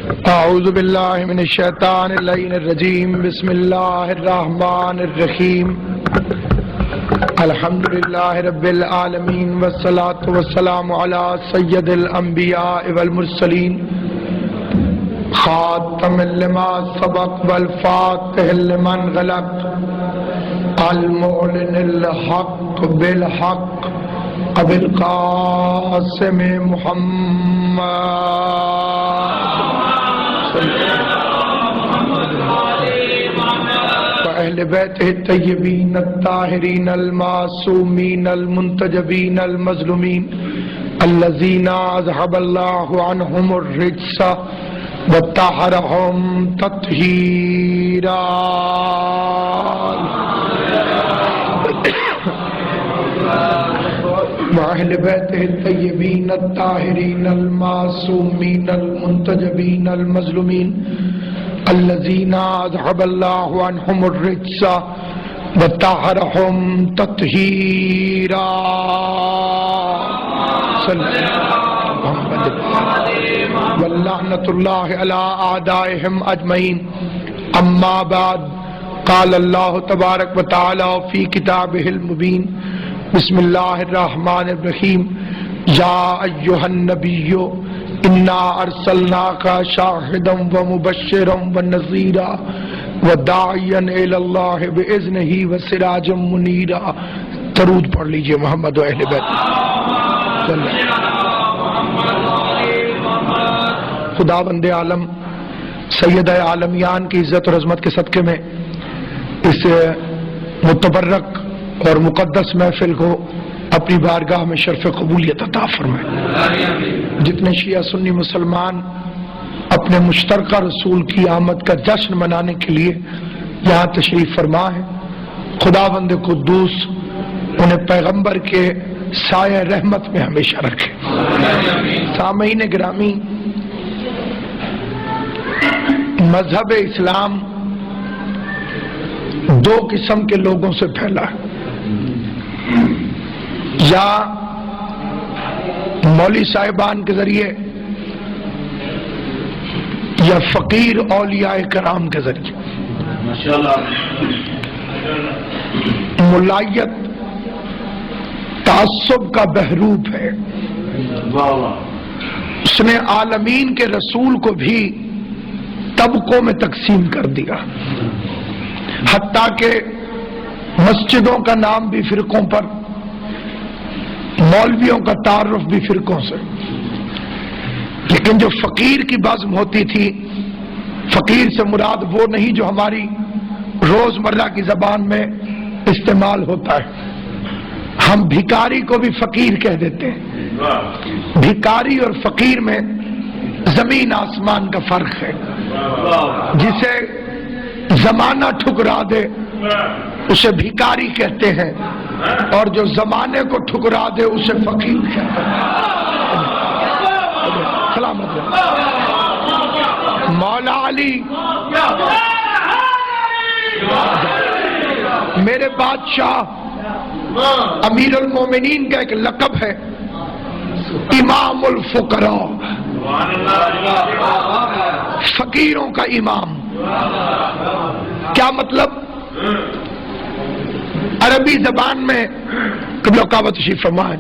اعوذ باللہ من الشیطان اللعین الرجیم بسم اللہ الرحمن الرحیم الحمدللہ رب العالمین والصلاة والسلام علی سید الانبیاء والمرسلین خاتم لما سبق والفاتح لمن غلق المعلن الحق بالحق ابو القاسم محمد وأهل بيته الطيبين الطاهرين المعصومين المنتجبين المظلومين الذين أذهب الله عنهم الرجس وطهرهم تطهيرا وأهل بيته الطيبين الطاهرين المعصومين المنتجبين المظلومين الذين أذهب الله عنهم الرجس وطهرهم تطهيرا صلى واللعنة الله على أعدائهم أجمعين أما بعد قال الله تبارك وتعالى في كتابه المبين بسم اللہ الرحمن الرحیم یا ایہا النبی انا ارسلناک شاہدا ومبشرا ونذیرا وداعیا الی اللہ باذنہ وسراجا منیرا. درود پڑھ لیجئے محمد و اہل بیت. خداوند عالم سید عالمیان کی عزت اور عظمت کے صدقے میں اس متبرک اور مقدس محفل کو اپنی بارگاہ میں شرف قبولیت عطا فرمائے. جتنے شیعہ سنی مسلمان اپنے مشترکہ رسول کی آمد کا جشن منانے کے لیے یہاں تشریف فرما ہے، خداوند قدوس انہیں پیغمبر کے سایہ رحمت میں ہمیشہ رکھے. سامعین گرامی، مذہب اسلام دو قسم کے لوگوں سے پھیلا ہے، یا مولوی صاحبان کے ذریعے یا فقیر اولیاء کرام کے ذریعے. ملائیت تعصب کا بحروب ہے. اس نے عالمین کے رسول کو بھی طبقوں میں تقسیم کر دیا، حتیٰ کہ مسجدوں کا نام بھی فرقوں پر، مولویوں کا تعارف بھی فرقوں سے. لیکن جو فقیر کی بزم ہوتی تھی، فقیر سے مراد وہ نہیں جو ہماری روزمرہ کی زبان میں استعمال ہوتا ہے. ہم بھکاری کو بھی فقیر کہہ دیتے ہیں. بھکاری اور فقیر میں زمین آسمان کا فرق ہے. جسے زمانہ ٹھکرا دے اسے بھکاری کہتے ہیں، اور جو زمانے کو ٹھکرا دے اسے فقیر کہتے ہیں. سلامت مولا علی میرے بادشاہ امیر المومنین کا ایک لقب ہے، امام الفقراء، فقیروں کا امام. کیا مطلب؟ عربی زبان میں قبلہ کعبہ تشریف فرمائے،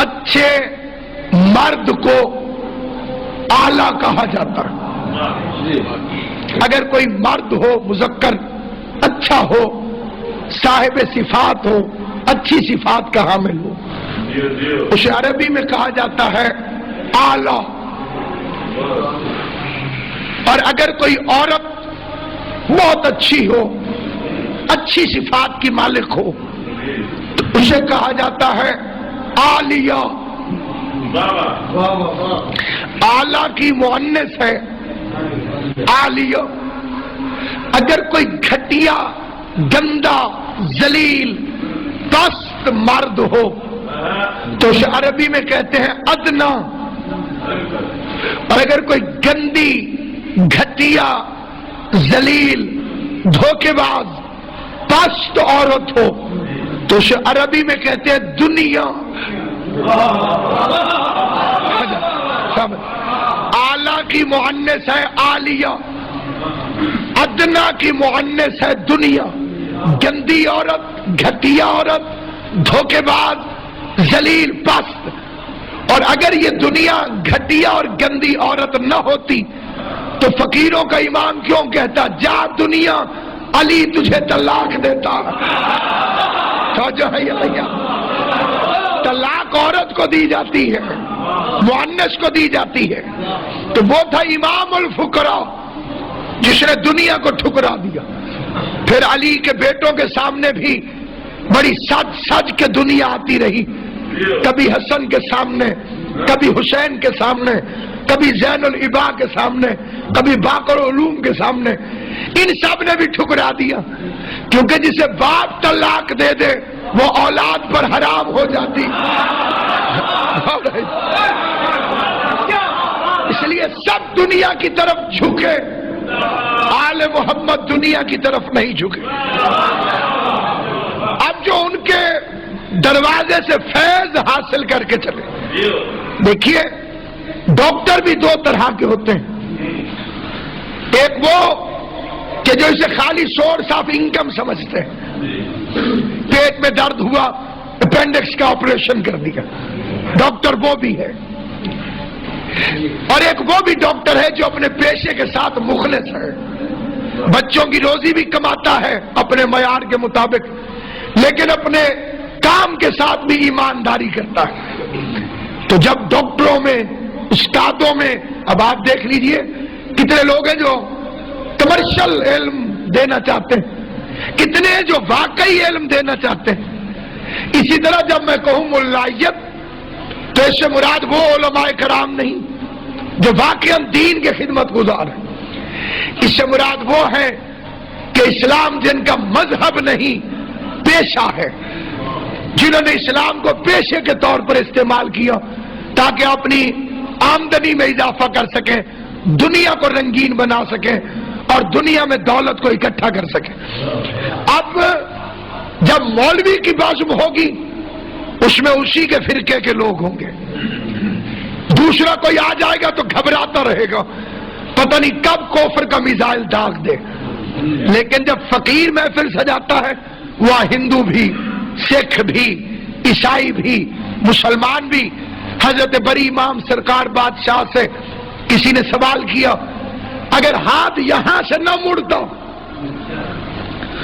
اچھے مرد کو اعلیٰ کہا جاتا ہے. اگر کوئی مرد ہو، مذکر اچھا ہو، صاحب صفات ہو، اچھی صفات کا حامل ہو، اسے عربی میں کہا جاتا ہے اعلیٰ. اور اگر کوئی عورت بہت اچھی ہو، اچھی صفات کی مالک ہو، تو اسے کہا جاتا ہے عالیہ. اعلیٰ کی مؤنث ہے عالیہ. اگر کوئی گھٹیا، گندا، ذلیل، پست مرد ہو تو اسے عربی میں کہتے ہیں ادنا. اور اگر کوئی گندی، گھٹیا، ذلیل، دھوکے باز، پست عورت ہو تو اسے عربی میں کہتے ہیں دنیا. اعلیٰ کی مؤنث ہے عالیہ، ادنا کی مؤنث ہے دنیا، گندی عورت، گھٹیا عورت، دھوکے باز، ذلیل، پست۔ اور اگر یہ دنیا گھٹیا اور گندی عورت نہ ہوتی تو فقیروں کا امام کیوں کہتا جا دنیا علی تجھے طلاق دیتا؟ طلاق عورت کو دی جاتی ہے، مؤنث کو دی جاتی ہے۔ تو وہ تھا امام الفقراء جس نے دنیا کو ٹھکرا دیا۔ پھر علی کے بیٹوں کے سامنے بھی بڑی سج سج کے دنیا آتی رہی، کبھی حسن کے سامنے، کبھی حسین کے سامنے، کبھی زین العبا کے سامنے، کبھی باقر العلوم کے سامنے۔ ان سب نے بھی ٹھکرا دیا، کیونکہ جسے باپ طلاق دے دے وہ اولاد پر حرام ہو جاتی۔ اس لیے سب دنیا کی طرف جھکے، آل محمد دنیا کی طرف نہیں جھکے۔ اب جو ان کے دروازے سے فیض حاصل کر کے چلے، دیکھیے ڈاکٹر بھی دو طرح کے ہوتے ہیں، ایک وہ کہ جو اسے خالی سورس آف انکم سمجھتے ہیں، پیٹ میں درد ہوا اپینڈکس کا آپریشن کر دیا، ڈاکٹر وہ بھی ہے۔ اور ایک وہ بھی ڈاکٹر ہے جو اپنے پیشے کے ساتھ مخلص ہے، بچوں کی روزی بھی کماتا ہے اپنے معیار کے مطابق، لیکن اپنے کام کے ساتھ بھی ایمانداری کرتا ہے۔ تو جب ڈاکٹروں میں، استادوں میں، اب آپ دیکھ لیجئے کتنے لوگ ہیں جو کمرشل علم دینا چاہتے ہیں، کتنے ہیں جو واقعی علم دینا چاہتے ہیں۔ اسی طرح جب میں کہوں ملائیت تو اس سے مراد وہ علماء کرام نہیں جو واقعاً دین کے خدمت گزار ہیں، اس سے مراد وہ ہے کہ اسلام جن کا مذہب نہیں پیشہ ہے، جنہوں نے اسلام کو پیشے کے طور پر استعمال کیا تاکہ اپنی آمدنی میں اضافہ کر سکیں، دنیا کو رنگین بنا سکیں اور دنیا میں دولت کو اکٹھا کر سکیں۔ اب جب مولوی کی بازم ہوگی اس میں اسی کے فرقے کے لوگ ہوں گے، دوسرا کوئی آ جائے گا تو گھبراتا رہے گا، پتہ نہیں کب کفر کا میزائل داغ دے۔ لیکن جب فقیر محفل سجاتا ہے وہاں ہندو بھی، سکھ بھی، عیسائی بھی، مسلمان بھی۔ حضرت بری امام سرکار بادشاہ سے کسی نے سوال کیا اگر ہاتھ یہاں سے نہ مڑتا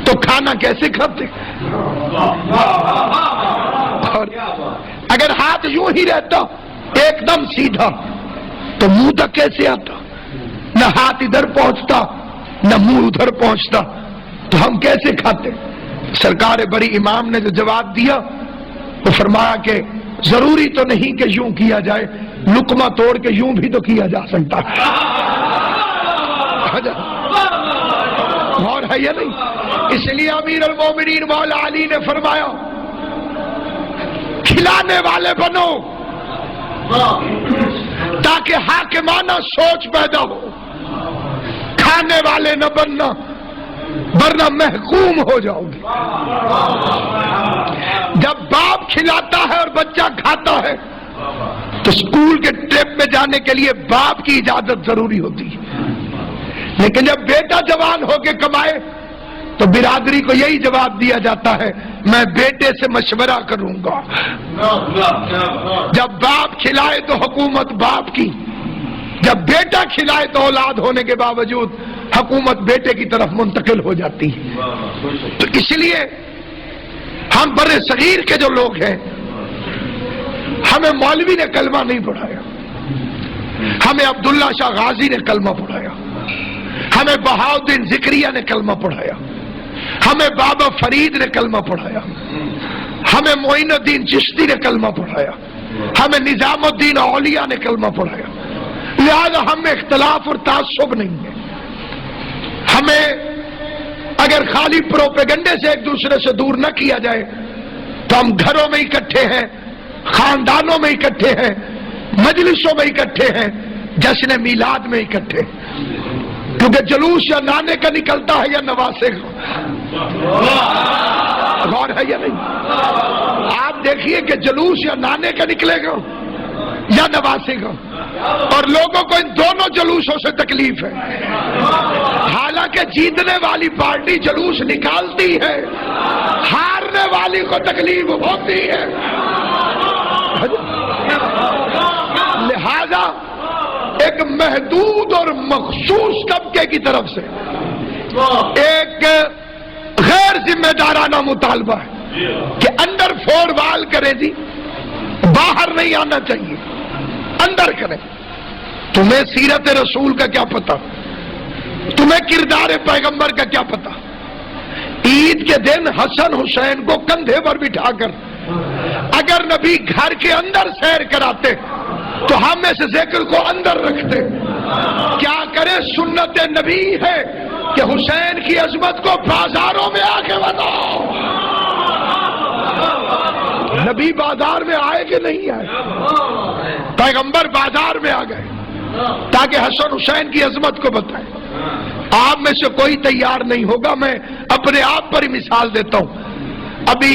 تو کھانا کیسے کھاتے؟ اور اگر ہاتھ یوں ہی رہتا ایک دم سیدھا تو منہ تک کیسے آتا؟ نہ ہاتھ ادھر پہنچتا نہ منہ ادھر پہنچتا تو ہم کیسے کھاتے؟ سرکار بری امام نے جو جواب دیا وہ فرمایا کہ ضروری تو نہیں کہ یوں کیا جائے، لقمہ توڑ کے یوں بھی تو کیا جا سکتا ہے۔ اور ہے یا نہیں؟ اس لیے امیر المومنین مولا علی نے فرمایا کھلانے والے بنو تاکہ حاکمانہ سوچ پیدا ہو، کھانے والے نہ بننا ورنہ محکوم ہو جاؤ گے۔ جب باپ کھلاتا ہے اور بچہ کھاتا ہے تو اسکول کے ٹرپ میں جانے کے لیے باپ کی اجازت ضروری ہوتی ہے، لیکن جب بیٹا جوان ہو کے کمائے تو برادری کو یہی جواب دیا جاتا ہے میں بیٹے سے مشورہ کروں گا۔ جب باپ کھلائے تو حکومت باپ کی، جب بیٹا کھلائے تو اولاد ہونے کے باوجود حکومت بیٹے کی طرف منتقل ہو جاتی ہے۔ تو اس لیے ہم بر صغیر کے جو لوگ ہیں، ہمیں مولوی نے کلمہ نہیں پڑھایا، ہمیں عبداللہ شاہ غازی نے کلمہ پڑھایا، ہمیں بہاؤالدین ذکریہ نے کلمہ پڑھایا، ہمیں بابا فرید نے کلمہ پڑھایا، ہمیں معین الدین چشتی نے کلمہ پڑھایا، ہمیں نظام الدین اولیاء نے کلمہ پڑھایا۔ لہذا ہم میں اختلاف اور تعصب نہیں ہے۔ ہمیں اگر خالی پروپیگنڈے سے ایک دوسرے سے دور نہ کیا جائے تو ہم گھروں میں اکٹھے ہیں، خاندانوں میں اکٹھے ہیں، مجلسوں میں اکٹھے ہیں، جشن میلاد میں اکٹھے ہیں، کیونکہ جلوس یا نانے کا نکلتا ہے یا نواسے کا، غور ہے یا نہیں؟ آپ دیکھیے کہ جلوس یا نانے کا نکلے گا یا نواسے کا، اور لوگوں کو ان دونوں جلوسوں سے تکلیف ہے. حالانکہ جیتنے والی پارٹی جلوس نکالتی ہے، ہارنے والی کو تکلیف ہوتی ہے. لہذا ایک محدود اور مخصوص طبقے کی طرف سے ایک غیر ذمہ دارانہ مطالبہ ہے کہ انڈر فور وال کریں جی، باہر نہیں آنا چاہیے، اندر کریں. تمہیں سیرت رسول کا کیا پتا؟ تمہیں کردار پیغمبر کا کیا پتا؟ عید کے دن حسن حسین کو کندھے پر بٹھا کر اگر نبی گھر کے اندر سیر کراتے تو ہم اس ذکر کو اندر رکھتے. کیا کرے، سنت نبی ہے کہ حسین کی عظمت کو بازاروں میں آ کے بتاؤ. نبی بازار میں آئے کہ نہیں آئے؟ پیغمبر بازار میں آ گئے تاکہ حسن حسین کی عظمت کو بتائیں. آپ میں سے کوئی تیار نہیں ہوگا. میں اپنے آپ پر ہی مثال دیتا ہوں. ابھی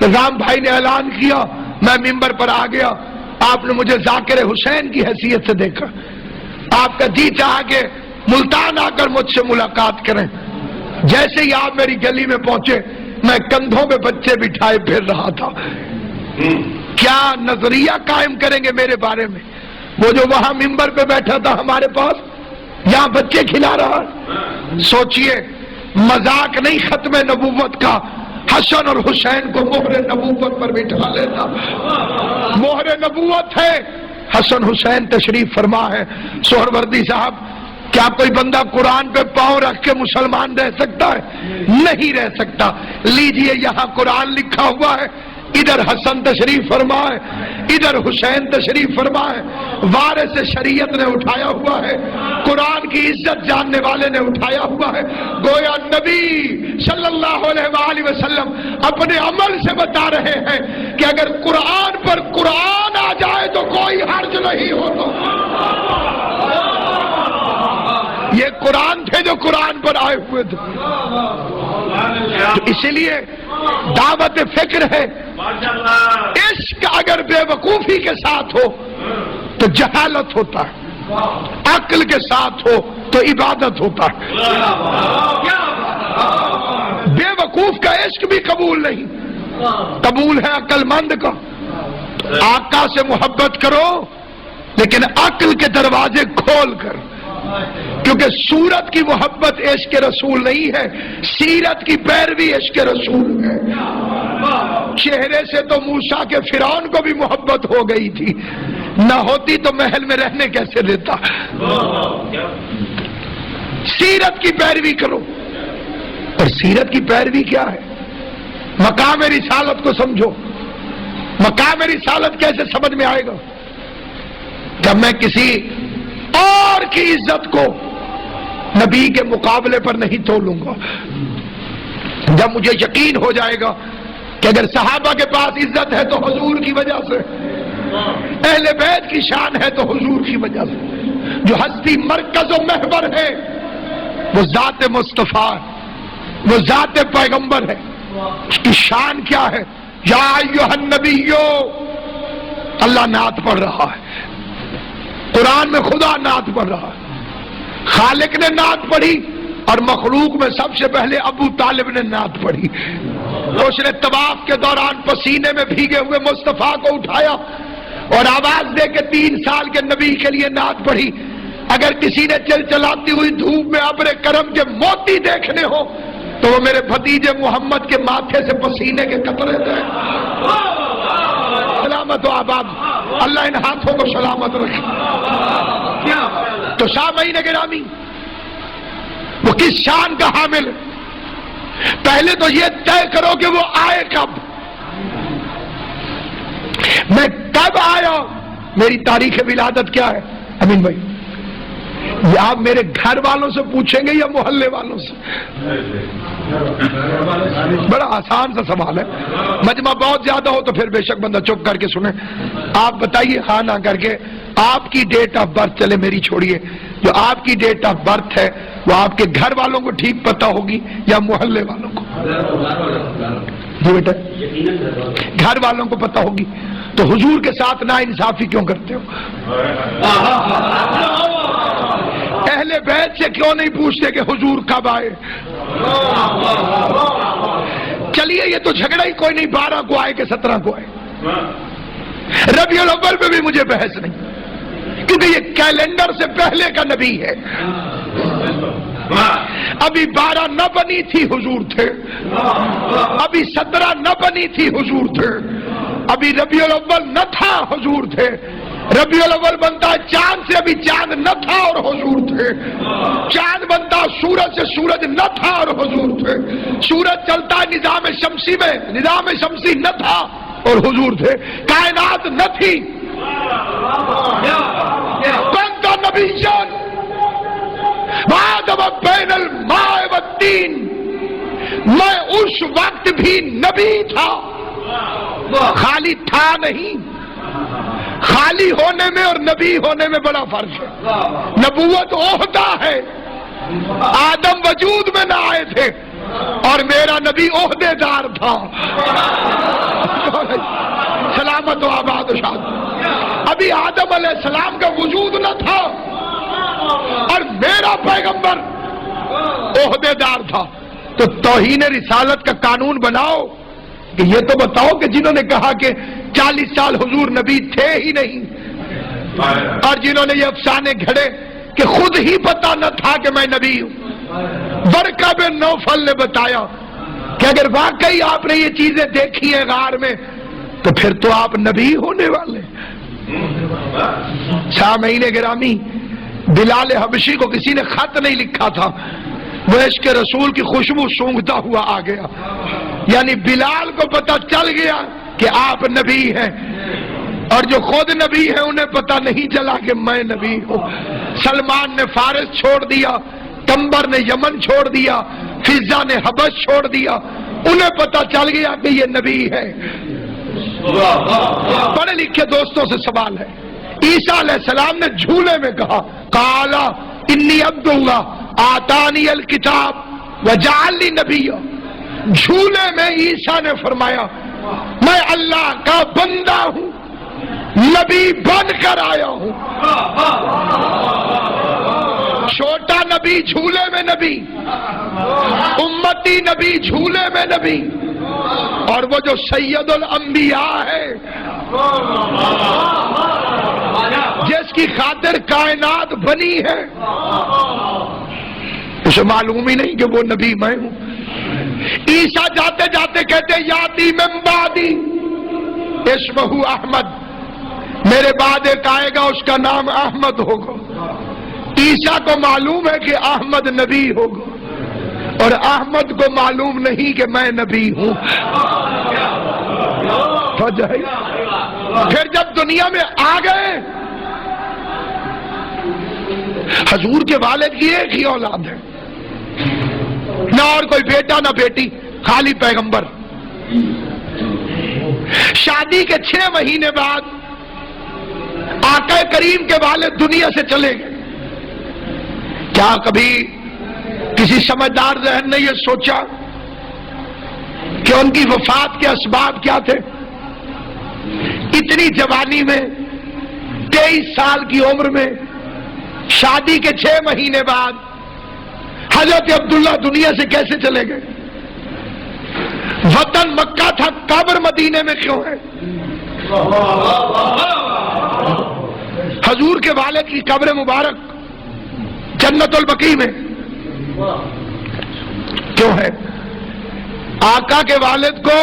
رام بھائی نے اعلان کیا، میں ممبر پر آ گیا، آپ نے مجھے ذاکر حسین کی حیثیت سے دیکھا. آپ کا جی چاہا کہ ملتان آ کر مجھ سے ملاقات کریں. جیسے ہی آپ میری گلی میں پہنچے، میں کندھوں پہ بچے بٹھائے پھر رہا تھا. کیا نظریہ قائم کریں گے میرے بارے میں؟ وہ جو وہاں ممبر پہ بیٹھا تھا ہمارے پاس، یہاں بچے کھلا رہا. سوچئے، مذاق نہیں ختم نبوت کا، حسن اور حسین کو مہر نبوت پر بٹھا لیتا. مہر نبوت ہے، حسن حسین تشریف فرما ہے. سہروردی صاحب، کیا کوئی بندہ قرآن پہ پاؤں رکھ کے مسلمان رہ سکتا ہے؟ نہیں رہ سکتا. لیجئے، یہاں قرآن لکھا ہوا ہے، ادھر حسن تشریف فرما ہے، ادھر حسین تشریف فرما ہے. وارث شریعت نے اٹھایا ہوا ہے، قرآن کی عزت جاننے والے نے اٹھایا ہوا ہے. گویا نبی صلی اللہ علیہ وآلہ وسلم اپنے عمل سے بتا رہے ہیں کہ اگر قرآن پر قرآن آ جائے تو کوئی حرج نہیں ہوتا. یہ قرآن تھے جو قرآن پر آئے ہوئے تھے. تو اسی لیے دعوت فکر ہے. عشق اگر بے وقوفی کے ساتھ ہو تو جہالت ہوتا ہے، عقل کے ساتھ ہو تو عبادت ہوتا ہے. بے وقوف کا عشق بھی قبول نہیں، قبول ہے عقل مند کا. آقا سے محبت کرو لیکن عقل کے دروازے کھول کر، کیونکہ صورت کی محبت عشق رسول نہیں ہے، سیرت کی پیروی عشق رسول ہے. چہرے سے تو موسیٰ کے فرعون کو بھی محبت ہو گئی تھی، نہ ہوتی تو محل میں رہنے کیسے دیتا. سیرت کی پیروی کرو. اور سیرت کی پیروی کیا ہے؟ مقام رسالت کو سمجھو. مقام رسالت کیسے سمجھ میں آئے گا؟ جب میں کسی اور کی عزت کو نبی کے مقابلے پر نہیں تولوں گا. جب مجھے یقین ہو جائے گا کہ اگر صحابہ کے پاس عزت ہے تو حضور کی وجہ سے، اہل بیت کی شان ہے تو حضور کی وجہ سے. جو ہستی مرکز و محور ہے وہ ذات مصطفیٰ ہے، وہ ذات پیغمبر ہے. اس کی شان کیا ہے؟ یا ایھا النبیو، اللہ نعت پڑھ رہا ہے. قرآن میں خدا نعت پڑھ رہا ہے. خالق نے نعت پڑھی اور مخلوق میں سب سے پہلے ابو طالب نے نعت پڑھی. اس نے طواف کے دوران پسینے میں بھیگے ہوئے مصطفیٰ کو اٹھایا اور آواز دے کے 3 سال کے نبی کے لیے نعت پڑھی. اگر کسی نے چل چلاتی ہوئی دھوپ میں ابر کرم کے موتی دیکھنے ہو تو وہ میرے بھتیجے محمد کے ماتھے سے پسینے کے قطرے تھے. سلامت و آباد، اللہ ان ہاتھوں کو سلامت رکھے. تو سامعین گرامی، وہ کس شان کا حامل ہے؟ پہلے تو یہ طے کرو کہ وہ آئے کب. میں کب آیا؟ میری تاریخ ولادت کیا ہے؟ امین بھائی، یہ آپ میرے گھر والوں سے پوچھیں گے یا محلے والوں سے؟ بڑا آسان سا سوال ہے. مجمع بہت زیادہ ہو تو پھر بے شک بندہ چپ کر کے سنیں. آپ بتائیے ہاں نہ کر کے، آپ کی ڈیٹ آف برتھ، چلے میری چھوڑیے، جو آپ کی ڈیٹ آف برتھ ہے وہ آپ کے گھر والوں کو ٹھیک پتہ ہوگی یا محلے والوں کو؟ جی بیٹا، گھر والوں کو پتہ ہوگی. تو حضور کے ساتھ ناانصافی کیوں کرتے ہو؟ اہل بیت سے کیوں نہیں پوچھتے کہ حضور کب آئے؟ چلیے یہ تو جھگڑا ہی کوئی نہیں 12 کو آئے کہ 17 کو آئے، ربیع الاول میں بھی مجھے بحث نہیں، کیونکہ یہ کیلنڈر سے پہلے کا نبی ہے۔ ابھی 12 نہ بنی تھی حضور تھے، ابھی 17 نہ بنی تھی حضور تھے، ابھی ربیع الاول نہ تھا حضور تھے، ربیع الاول بنتا چاند سے، ابھی چاند نہ تھا اور حضور تھے، چاند بنتا سورج سے، سورج نہ تھا اور حضور تھے، سورج چلتا نظام شمسی میں، نظام شمسی نہ تھا اور حضور تھے، کائنات نہ تھی۔ بنتا نبی جان وآدم بین الماء والتین، میں اس وقت بھی نبی تھا، خالی تھا نہیں، خالی ہونے میں اور نبی ہونے میں بڑا فرق ہے۔ نبوت عہدہ ہے، آدم وجود میں نہ آئے تھے اور میرا نبی عہدے دار تھا۔ سلامت و آباد و شاد، ابھی آدم علیہ السلام کا وجود نہ تھا اور میرا پیغمبر عہدے دار تھا۔ تو توہین رسالت کا قانون بناؤ کہ یہ تو بتاؤ کہ جنہوں نے کہا کہ 40 سال حضور نبی تھے ہی نہیں، اور جنہوں نے یہ افسانے گھڑے کہ خود ہی پتا نہ تھا کہ میں نبی ہوں۔ ورقہ بن نوفل نے بتایا کہ اگر واقعی آپ نے یہ چیزیں دیکھی ہیں غار میں تو پھر تو آپ نبی ہونے والے۔ سامعین گرامی، بلال حبشی کو کسی نے خط نہیں لکھا تھا، وہ عشق رسول کی خوشبو سونگھتا ہوا آ گیا، یعنی بلال کو پتہ چل گیا کہ آپ نبی ہیں، اور جو خود نبی ہیں انہیں پتہ نہیں چلا کہ میں نبی ہوں۔ سلمان نے فارس چھوڑ دیا، تمبر نے یمن چھوڑ دیا، فضا نے حبش چھوڑ دیا، انہیں پتہ چل گیا کہ یہ نبی ہے۔ پڑھے لکھے دوستوں سے سوال ہے، عیسیٰ علیہ السلام نے جھولے میں کہا قالا انی عبد اللہ آتانی الکتاب وجعلنی نبیا، جھولے میں عیسیٰ نے فرمایا میں اللہ کا بندہ ہوں، نبی بن کر آیا ہوں۔ چھوٹا نبی جھولے میں نبی، امتی نبی جھولے میں نبی، اور وہ جو سید الانبیاء ہے جس کی خاطر کائنات بنی ہے، اسے معلوم ہی نہیں کہ وہ نبی میں ہوں۔ عیسیٰ جاتے جاتے کہتے یاتی من بعدی اسمہ احمد، میرے بعد ایک آئے گا اس کا نام احمد ہوگا۔ عیسیٰ کو معلوم ہے کہ احمد نبی ہوگا، اور احمد کو معلوم نہیں کہ میں نبی ہوں۔ پھر جب دنیا میں آ گئے، حضور کے والد کی ایک ہی اولاد ہے، نہ اور کوئی بیٹا نہ بیٹی، خالی پیغمبر۔ شادی کے 6 مہینے بعد آقا کریم کے والد دنیا سے چلے گئے۔ کیا کبھی کسی سمجھدار ذہن نے یہ سوچا کہ ان کی وفات کے اسباب کیا تھے؟ اتنی جوانی میں 23 سال کی عمر میں شادی کے 6 مہینے بعد حضرت عبداللہ دنیا سے کیسے چلے گئے؟ وطن مکہ تھا، قبر مدینے میں کیوں ہے؟ حضور کے والد کی قبر مبارک جنت البقیع میں کیوں ہے؟ آقا کے والد کو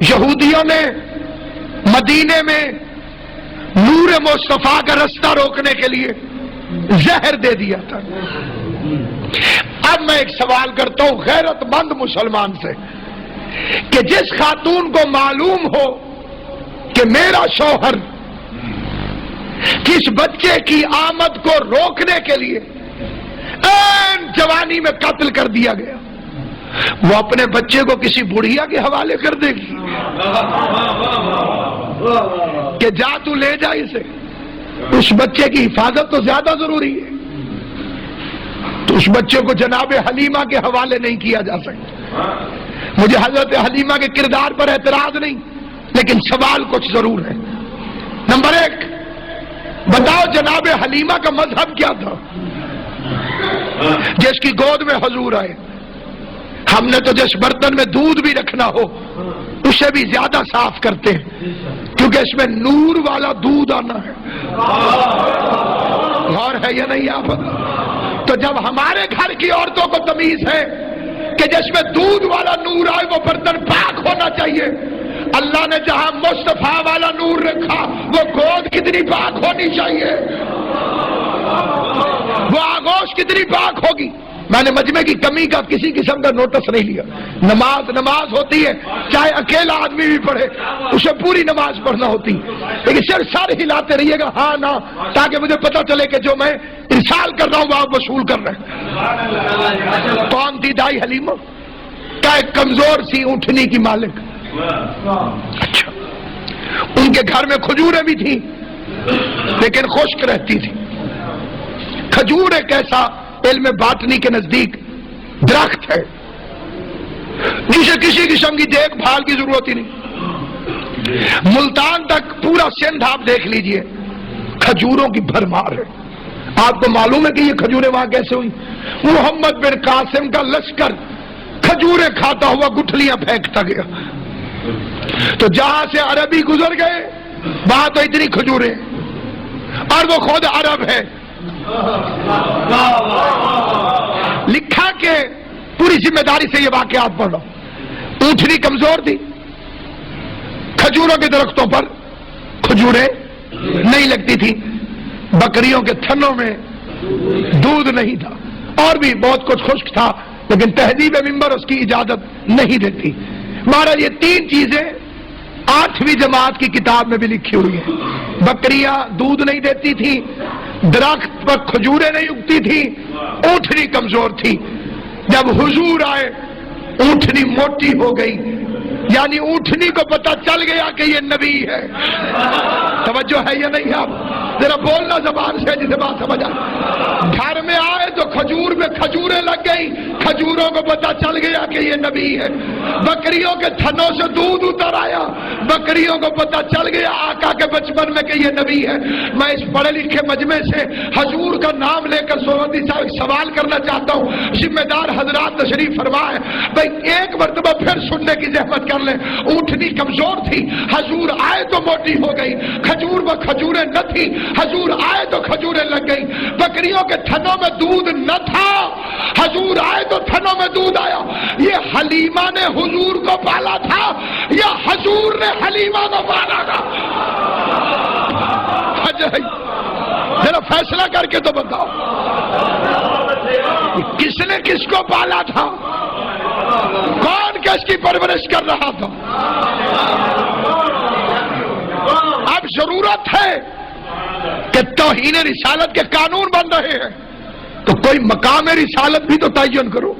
یہودیوں نے مدینے میں نور مصطفیٰ کا رستہ روکنے کے لیے زہر دے دیا تھا۔ اب میں ایک سوال کرتا ہوں غیرت مند مسلمان سے کہ جس خاتون کو معلوم ہو کہ میرا شوہر کس بچے کی آمد کو روکنے کے لیے این جوانی میں قتل کر دیا گیا، وہ اپنے بچے کو کسی بڑھیا کے حوالے کر دے گی کہ جا تو لے جا اسے؟ اس بچے کی حفاظت تو زیادہ ضروری ہے، تو اس بچے کو جناب حلیمہ کے حوالے نہیں کیا جا سکتا۔ مجھے حضرت حلیمہ کے کردار پر اعتراض نہیں، لیکن سوال کچھ ضرور ہے۔ نمبر 1، بتاؤ جناب حلیمہ کا مذہب کیا تھا جس کی گود میں حضور آئے؟ ہم نے تو جس برتن میں دودھ بھی رکھنا ہو اسے بھی زیادہ صاف کرتے ہیں کیونکہ اس میں نور والا دودھ آنا ہے. غور ہے یا نہیں آپ؟ تو جب ہمارے گھر کی عورتوں کو تمیز ہے کہ جس میں دودھ والا نور آئے وہ برتن پاک ہونا چاہیے، اللہ نے جہاں مصطفیٰ والا نور رکھا وہ گود کتنی پاک ہونی چاہیے، وہ آغوش کتنی پاک ہوگی. میں نے مجمع کی کمی کا کسی قسم کا نوٹس نہیں لیا. نماز ہوتی ہے، چاہے اکیلا آدمی بھی پڑھے اسے پوری نماز پڑھنا ہوتی، لیکن صرف سر ہلاتے رہیے گا ہاں نہ، تاکہ مجھے پتا چلے کہ جو میں ارسال کر رہا ہوں وہ آپ وصول کر رہے ہیں. کون تھی دائی حلیمہ؟ کیا ایک کمزور سی اونٹنی کی مالک. اچھا، ان کے گھر میں کھجوریں بھی تھیں لیکن خشک رہتی تھی. کھجور ایک ایسا علم باطنی کے نزدیک درخت ہے جسے کسی قسم کی دیکھ بھال کی ضرورت ہی نہیں. ملتان تک پورا سندھ آپ دیکھ لیجئے کھجوروں کی بھرمار ہے. آپ کو معلوم ہے کہ یہ کھجوریں وہاں کیسے ہوئی؟ محمد بن قاسم کا لشکر کھجوریں کھاتا ہوا گٹھلیاں پھینکتا گیا، تو جہاں سے عربی گزر گئے وہاں تو اتنی کھجوریں اور وہ خود عرب ہے. لکھا کہ پوری ذمہ داری سے یہ واقعات پڑھ رہا ہوں. اونٹنی کمزور تھی، کھجوروں کے درختوں پر کھجوریں نہیں لگتی تھی، بکریوں کے تھنوں میں دودھ نہیں تھا، اور بھی بہت کچھ خشک تھا، لیکن تہذیب منبر اس کی اجازت نہیں دیتی. مہاراج یہ 3 چیزیں 8ویں جماعت کی کتاب میں بھی لکھی ہوئی ہیں. بکریاں دودھ نہیں دیتی تھی، درخت پر کھجوریں نہیں اگتی تھی، اونٹنی کمزور تھی. جب حضور آئے اونٹنی موٹی ہو گئی، یعنی اونٹنی کو پتا چل گیا کہ یہ نبی ہے. توجہ ہے یا نہیں؟ آپ ذرا بولنا زبان سے جسے بات سمجھ آئے. گھر میں آئے تو کھجور میں کھجوریں لگ گئی، کھجوروں کو پتا چل گیا کہ یہ نبی ہے. بکریوں کے تھنوں سے دودھ اتر آیا، بکریوں کو پتا چل گیا آقا کے بچپن میں کہ یہ نبی ہے. میں اس پڑھے لکھے مجمع سے حضور کا نام لے کر سوہنوردی صاحب سوال کرنا چاہتا ہوں. ذمہ دار حضرات تشریف فرمائے. بھائی ایک مرتبہ پھر سننے کی زحمت کر لیں. اونٹنی کمزور تھی، حضور آئے تو موٹی ہو گئی. کھجور میں کھجوریں نہ تھی، حضور آئے تو کھجوریں لگ گئی. بکریوں کے تھنوں میں دودھ نہ تھا، حضور آئے تو تھنوں میں دودھ آیا. یہ حلیمہ نے حضور کو پالا تھا یا حضور نے حلیمہ کو پالا تھا؟ ذرا فیصلہ کر کے تو بتاؤ کس نے کس کو پالا تھا، کون کس کی پرورش کر رہا تھا. اب ضرورت ہے کہ توہین رسالت کے قانون بن رہے ہیں تو کوئی مقام رسالت بھی تو تعین کرو.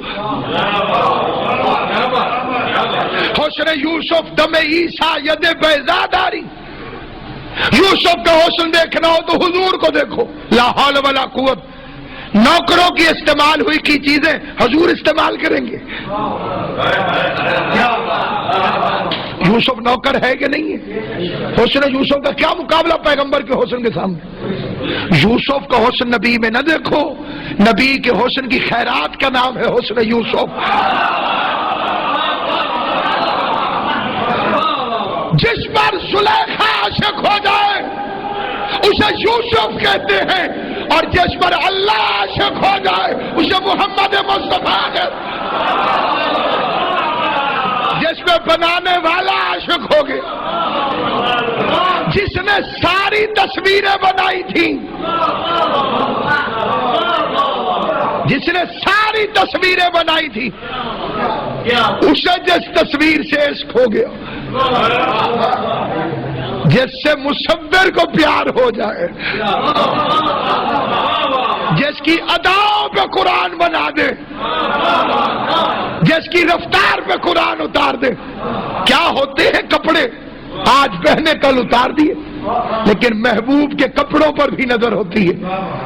حسن یوسف دم عیسیٰ ید بیضا داری. یوسف کا حسن دیکھنا ہو تو حضور کو دیکھو. لا حول ولا قوت. نوکروں کی استعمال ہوئی کی چیزیں حضور استعمال کریں گے. یوسف نوکر ہے کہ نہیں ہے؟ حسن یوسف کا کیا مقابلہ پیغمبر کے حسن کے سامنے. یوسف کا حسن نبی میں نہ دیکھو، نبی کے حسن کی خیرات کا نام ہے حسن یوسف. جس پر زلیخا عاشق ہو جائے اسے یوسف کہتے ہیں، اور جس پر اللہ عاشق ہو جائے اسے محمد مصطفیٰ کہتے ہیں. جس میں بنانے والا عاشق ہو گیا، جس نے ساری تصویریں بنائی تھی، جس نے ساری تصویریں بنائی تھی، اسے جس تصویر سے عشق ہو گیا، جس سے مصور کو پیار ہو جائے، جس کی اداؤں پہ قرآن بنا دے، جس کی رفتار پہ قرآن اتار دے. کیا ہوتے ہیں کپڑے آج پہنے کل اتار دیے، لیکن محبوب کے کپڑوں پر بھی نظر ہوتی ہے.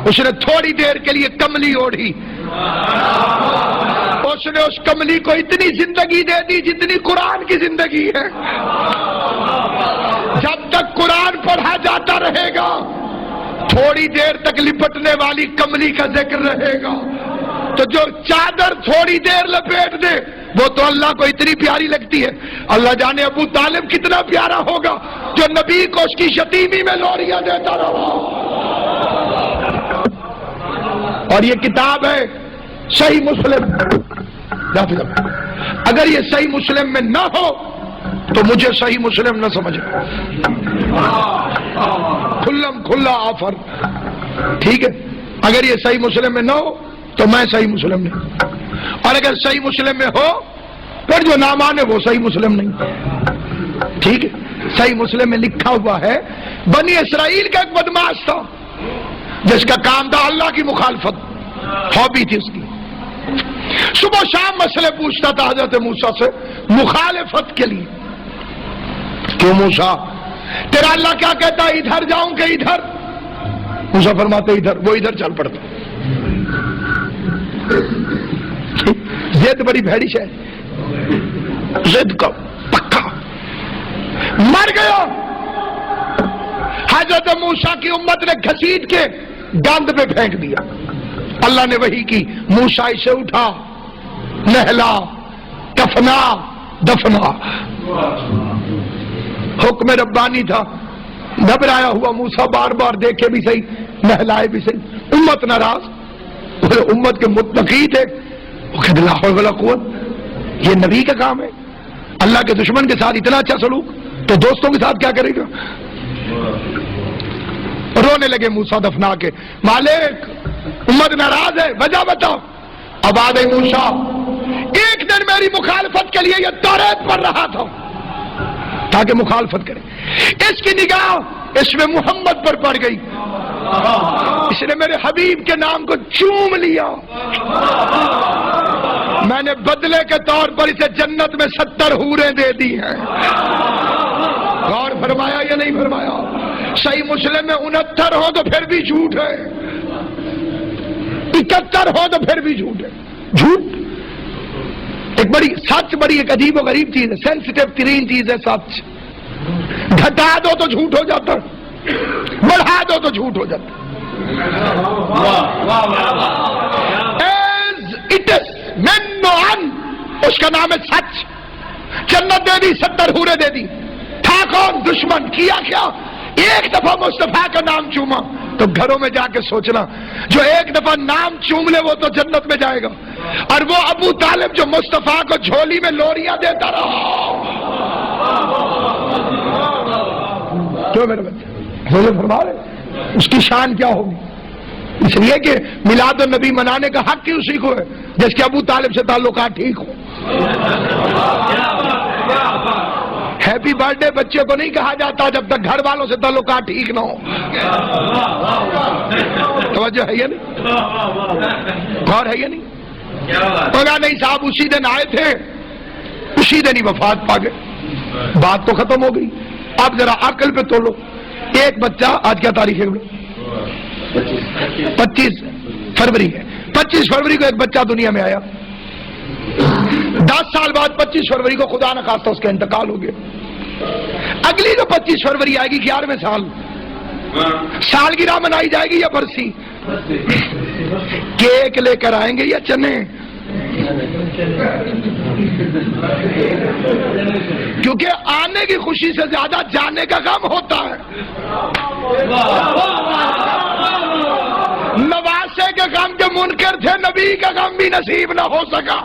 اس نے تھوڑی دیر کے لیے کملی اوڑھی، اس نے اس کملی کو اتنی زندگی دے دی جتنی قرآن کی زندگی ہے. جب تک قرآن پڑھا جاتا رہے گا، تھوڑی دیر تک لپٹنے والی کملی کا ذکر رہے گا، تو جو چادر تھوڑی دیر لپیٹ دے وہ تو اللہ کو اتنی پیاری لگتی ہے۔ اللہ جانے ابو طالب کتنا پیارا ہوگا جو نبی کو اس کی یتیمی میں لوریاں دیتا رہا۔ اور یہ کتاب ہے صحیح مسلم، اگر یہ صحیح مسلم میں نہ ہو تو مجھے صحیح مسلم نہ سمجھے، کھلم کھلا آفر، ٹھیک ہے؟ اگر یہ صحیح مسلم میں نہ ہو تو میں صحیح مسلم نہیں، اور اگر صحیح مسلم میں ہو پھر جو نہ مانے وہ صحیح مسلم نہیں، ٹھیک ہے؟ صحیح مسلم میں لکھا ہوا ہے بنی اسرائیل کا ایک بدماش تھا جس کا کام تھا اللہ کی مخالفت، ہابی تھی اس کی، صبح شام مسئلے پوچھتا تھا حضرت موسیٰ سے مخالفت کے لیے۔ کیوں موسیٰ تیرا اللہ کیا کہتا ہے، ادھر جاؤں کہ ادھر؟ موسیٰ فرماتے ادھر، وہ ادھر چل پڑتا۔ زد بڑی بھیڑی ہے، زد کا پکا، مر گیا۔ حضرت موسیٰ کی امت نے گھسیٹ کے ڈاند پہ پھینک دیا، اللہ نے وحی کی موسیٰ اسے اٹھا، نہلا، کفنا، دفنا۔ حکم ربانی تھا، گھبرایا ہوا موسیٰ بار بار دیکھے بھی صحیح، نہلائے بھی صحیح، امت ناراض، امت کے متقی تھے، وہ کہتے لا حول ولا قوت، یہ نبی کا کام ہے، اللہ کے دشمن کے ساتھ اتنا اچھا سلوک تو دوستوں کے ساتھ کیا کرے گا؟ رونے لگے موسیٰ دفنا کے، مالک امت ناراض ہے، وجہ بتاؤ۔ اب آ گئی موسیٰ، ایک دن میری مخالفت کے لیے یہ توریت پڑھ رہا تھا تاکہ مخالفت کرے، اس کی نگاہ اس میں محمد پر پڑ گئی، اس نے میرے حبیب کے نام کو چوم لیا، میں نے بدلے کے طور پر اسے جنت میں 70 حوریں دے دی ہیں۔ غور فرمایا یا نہیں فرمایا؟ صحیح مسلم میں 69 ہو تو پھر بھی جھوٹ ہے، 71 ہو تو پھر بھی جھوٹ ہے۔ جھوٹ ایک بڑی، سچ بڑی ایک عجیب و غریب چیز ہے، سینسیٹیو ترین چیز ہے سچ، گھٹا دو تو جھوٹ ہو جاتا ہے، بڑھا دو تو جھوٹ ہو جاتا ہے۔ As it is من عن، اس کا نام ہے سچ، جنت دے دی، 70 حوریں دے دی، تھا کون؟ دشمن۔ کیا کیا؟ ایک دفعہ مصطفیٰ کا نام چوما۔ تو گھروں میں جا کے سوچنا، جو ایک دفعہ نام چوم لے وہ تو جنت میں جائے گا، اور وہ ابو طالب جو مصطفیٰ کو جھولی میں لوریاں دیتا رہا۔ کیوں میرے بچے فرما رہے، اس کی شان کیا ہوگی؟ اس لیے کہ میلاد النبی منانے کا حق ہی اسی کو ہے جس کے ابو طالب سے تعلقات ٹھیک ہو۔ ہیپی برتھ ڈے بچے کو نہیں کہا جاتا جب تک گھر والوں سے تعلقات ٹھیک نہ ہو۔ توجہ ہے یا نہیں؟ غور ہے یا نہیں؟ ہوگا نہیں صاحب، اسی دن آئے تھے، اسی دن ہی وفات پا گئے، بات تو ختم ہو گئی۔ اب ذرا عقل پہ تولو، ایک بچہ، آج کیا تاریخ ہے؟ 25 فروری ہے، 25 فروری کو ایک بچہ دنیا میں آیا، 10 سال بعد 25 فروری کو خدا نہ خواستہ اس کا انتقال ہو گیا۔ اگلی جو 25 فروری آئے گی 11ویں سال، سالگرہ منائی جائے گی یا برسی؟ کیک لے کر آئیں گے یا چنے؟ کیونکہ آنے کی خوشی سے زیادہ جانے کا غم ہوتا ہے۔ نواسے کے غم کے منکر تھے، نبی کا غم بھی نصیب نہ ہو سکا۔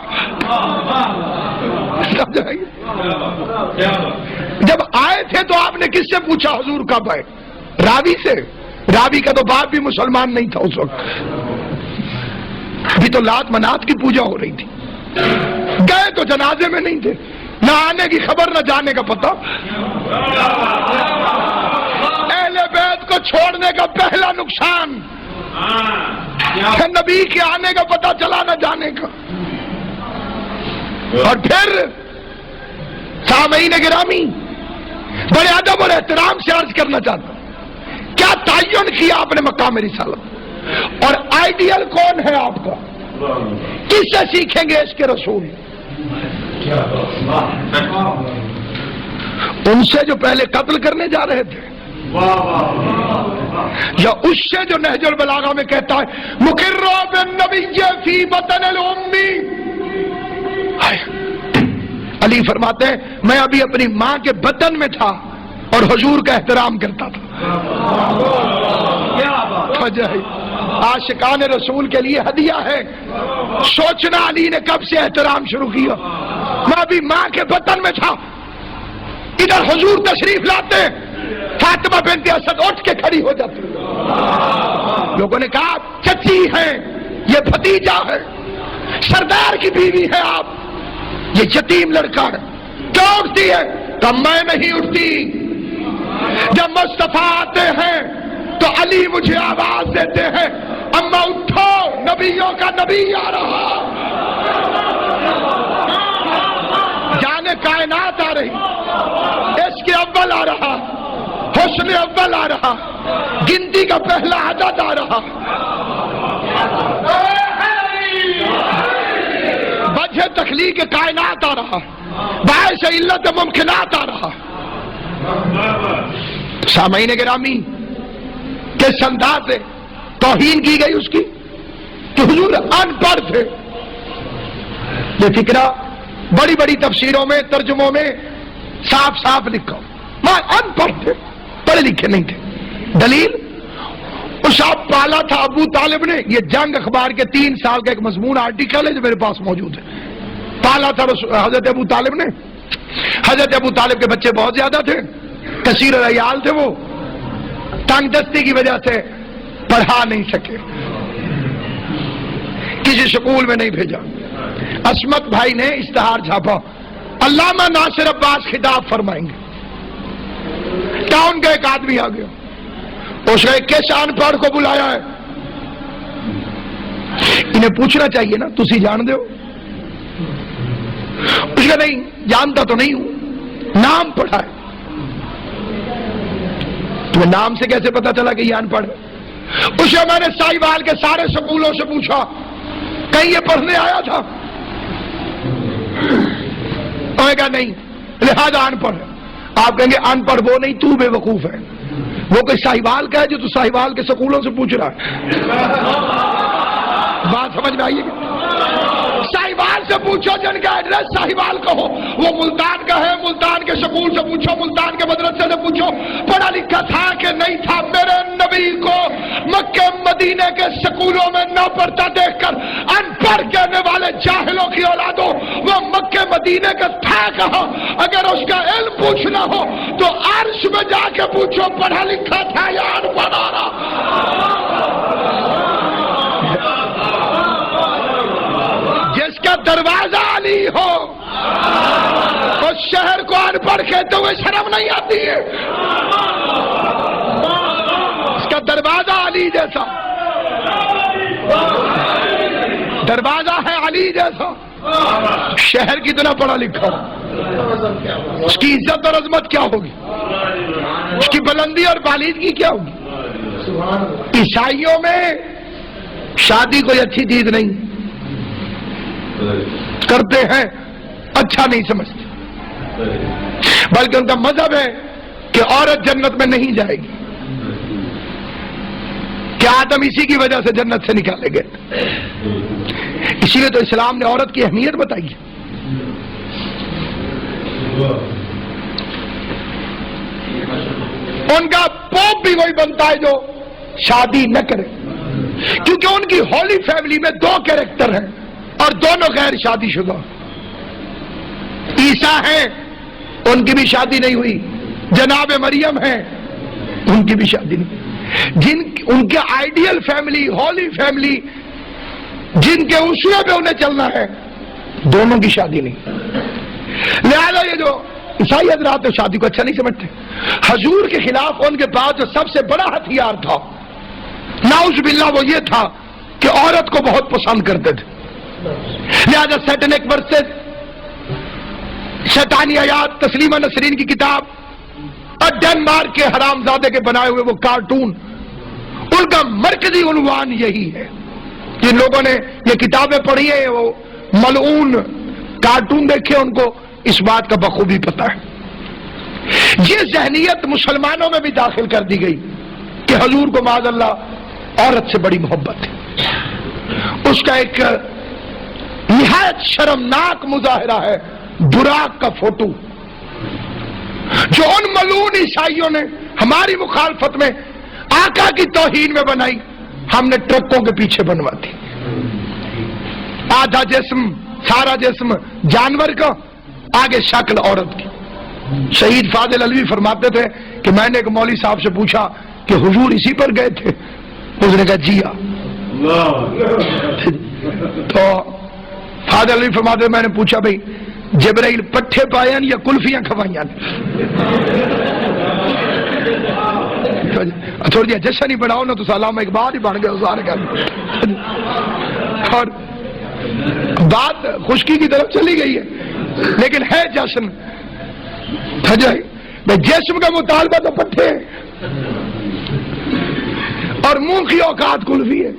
جب آئے تھے تو آپ نے کس سے پوچھا حضور کب آئے؟ راوی سے۔ راوی کا تو باپ بھی مسلمان نہیں تھا اس وقت، ابھی تو لات منات کی پوجا ہو رہی تھی، گئے تو جنازے میں نہیں تھے، نہ آنے کی خبر نہ جانے کا پتہ۔ اہل بیت کو چھوڑنے کا پہلا نقصان ہے نبی کے آنے کا پتہ چلا نہ جانے کا۔ اور پھر سامعین گرامی، بڑے ادب اور احترام سے عرض کرنا چاہتا ہوں، کیا تعین کیا آپ نے مقام رسالت، اور آئیڈیل کون ہے آپ کا؟ کس سے سیکھیں گے اس کے رسول؟ ان سے جو پہلے قتل کرنے جا رہے تھے، یا اس سے جو نہج البلاغہ میں کہتا ہے مقر بالنبی فی بطن الامی. علی فرماتے ہیں میں ابھی اپنی ماں کے بطن میں تھا اور حضور کا احترام کرتا تھا. عاشقان رسول کے لیے ہدیہ ہے. سوچنا علی نے کب سے احترام شروع کیا. میں ابھی ماں کے بطن میں تھا, ادھر حضور تشریف لاتے, فاطمہ بنت اسد اٹھ کے کھڑی ہو جاتی. لوگوں نے کہا چچی ہے, یہ بھتیجا ہے, سردار کی بیوی ہے آپ, یہ یتیم لڑکا ہے, کیوں اٹھتی ہے؟ تو میں نہیں اٹھتی. جب مصطفیٰ آتے ہیں تو علی مجھے آواز دیتے ہیں اما اٹھو, نبیوں کا نبی آ رہا. جانے کائنات آ رہی, عشق اول آ رہا, حسن اول آ رہا, گنتی کا پہلا عدد آ رہا, وجہ تخلیق کائنات آ رہا, باعث علت ممکنات آ رہا. سامعین گرامی, کس انداز سے توہین کی گئی اس کی کہ حضور ان پڑھ تھے. یہ فکرہ بڑی بڑی تفسیروں میں ترجموں میں صاف صاف لکھا, میں ان پڑھ تھے, پڑھے لکھے نہیں تھے. دلیل اس آپ پالا تھا ابو طالب نے. یہ جنگ اخبار کے 3 سال کا ایک مضمون آرٹیکل ہے جو میرے پاس موجود ہے. پالا تھا حضرت ابو طالب نے. حضرت ابو طالب کے بچے بہت زیادہ تھے, کثیر العیال تھے, وہ تنگ دستی کی وجہ سے پڑھا نہیں سکے, کسی سکول میں نہیں بھیجا. عصمت بھائی نے اشتہار چھاپا, علامہ ناصر عباس خطاب فرمائیں گے. ٹاؤن کا ایک آدمی آ گیا, اس نے کس ان پڑھ کو بلایا ہے؟ انہیں پوچھنا چاہیے نا, تسی جان دو. اس کا نہیں جانتا تو نہیں ہوں, نام پڑھا ہے. تمہیں نام سے کیسے پتا چلا کہ یہ ان پڑھ ہے؟ اسے میں نے ساہیوال کے سارے سکولوں سے پوچھا کہیں یہ پڑھنے آیا تھا؟ انہوں نے کہا نہیں, لہذا ان پڑھ. آپ کہیں گے ان پڑھ وہ نہیں, تو بے وقوف ہے. وہ کوئی ساہیوال کا ہے جو تو ساہیوال کے سکولوں سے پوچھ رہا ہے؟ بات سمجھ میں آئیے گا. ساہیوال سے پوچھو جن کا ایڈریس ساہیوال کا ہو. وہ ملتان کا ہے, ملتان کے سکول سے پوچھو, ملتان کے مدرسے سے پوچھو پڑھا لکھا تھا کہ نہیں تھا. میرے نبی کو مکہ مدینے کے سکولوں میں نہ پڑھتا دیکھ کر ان پڑھ کہنے والے جاہلوں کی اولادوں, وہ مکہ مدینے کا تھا کہاں؟ اگر اس کا علم پوچھنا ہو تو عرش میں جا کے پوچھو پڑھا لکھا تھا یا ان پڑھ رہا. جس کا دروازہ علی ہو اس شہر کو ان پڑھ کہتے ہوئے شرم نہیں آتی ہے. اس کا دروازہ علی جیسا, دروازہ ہے علی جیسا, شہر کی طرح پڑھا لکھا. اس کی عزت اور عظمت کیا ہوگی, اس کی بلندی اور بالیدگی کیا ہوگی. عیسائیوں میں شادی کوئی اچھی چیز نہیں, کرتے ہیں اچھا نہیں سمجھتے, بلکہ ان کا مذہب ہے کہ عورت جنت میں نہیں جائے گی, کہ آدم اسی کی وجہ سے جنت سے نکالے گئے. اسی لیے تو اسلام نے عورت کی اہمیت بتائی ہے. ان کا پوپ بھی وہی بنتا ہے جو شادی نہ کرے, کیونکہ ان کی ہولی فیملی میں 2 کیریکٹر ہیں اور دونوں غیر شادی شدہ. عیسیٰ ہیں, ان کی بھی شادی نہیں ہوئی. جناب مریم ہیں, ان کی بھی شادی نہیں. ان کے آئیڈیل فیملی, ہولی فیملی, جن کے اصولوں پہ انہیں چلنا ہے, دونوں کی شادی نہیں. لہذا یہ جو عیسائی حضرات شادی کو اچھا نہیں سمجھتے. حضور کے خلاف ان کے پاس جو سب سے بڑا ہتھیار تھا, نعوذ باللہ, وہ یہ تھا کہ عورت کو بہت پسند کرتے تھے. لہذا سیٹنک ورسز, شیطانی آیات, تسلیمہ نسرین کی کتاب اور ڈنمارک کے حرام زادے کے بنائے ہوئے وہ کارٹون, ان کا مرکزی عنوان یہی ہے. جن لوگوں نے یہ کتابیں پڑھی ہیں, وہ ملعون کارٹون دیکھے, ان کو اس بات کا بخوبی پتہ ہے. یہ ذہنیت مسلمانوں میں بھی داخل کر دی گئی کہ حضور کو معاذ اللہ عورت سے بڑی محبت ہے. اس کا ایک نہایت شرمناک مظاہرہ ہے براق کا فوٹو جو ان ملعون عیسائیوں نے ہماری مخالفت میں آقا کی توہین میں بنائی. ہم نے ٹرکوں کے پیچھے بنوا دی. آدھا جسم سارا جسم جانور کا, آگے شکل عورت کی. شہید فاضل علوی فرماتے تھے کہ میں نے ایک مولوی صاحب سے پوچھا کہ حضور اسی پر گئے تھے؟ اس نے کہا جی ہاں. تو فاضل علوی فرماتے تھے میں نے پوچھا بھئی جبرائیل پٹھے پائے یا کلفیاں کھوائیاں؟ تھوڑی جی جشن ہی بڑھاؤ نا تو علامہ اقبال ہی بن گئے سارے کا. اور بات خشکی کی طرف چلی گئی ہے لیکن ہے جشن. جسم کا مطالبہ تو پٹھے اور منہ کی اوقات کلفی ہے.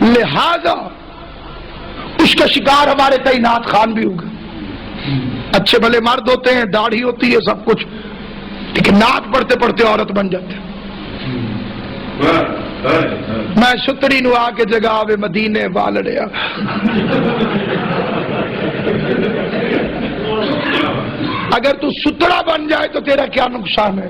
لہذا اس کا شکار ہمارے تعینات خان بھی ہوگا. اچھے بھلے مرد ہوتے ہیں, داڑھی ہوتی ہے, سب کچھ, لیکن نعت پڑھتے پڑھتے عورت بن جاتے. میں ستڑی نو آ کے جگہ وے مدینے والڑیا. اگر تو ستڑا بن جائے تو تیرا کیا نقصان ہے؟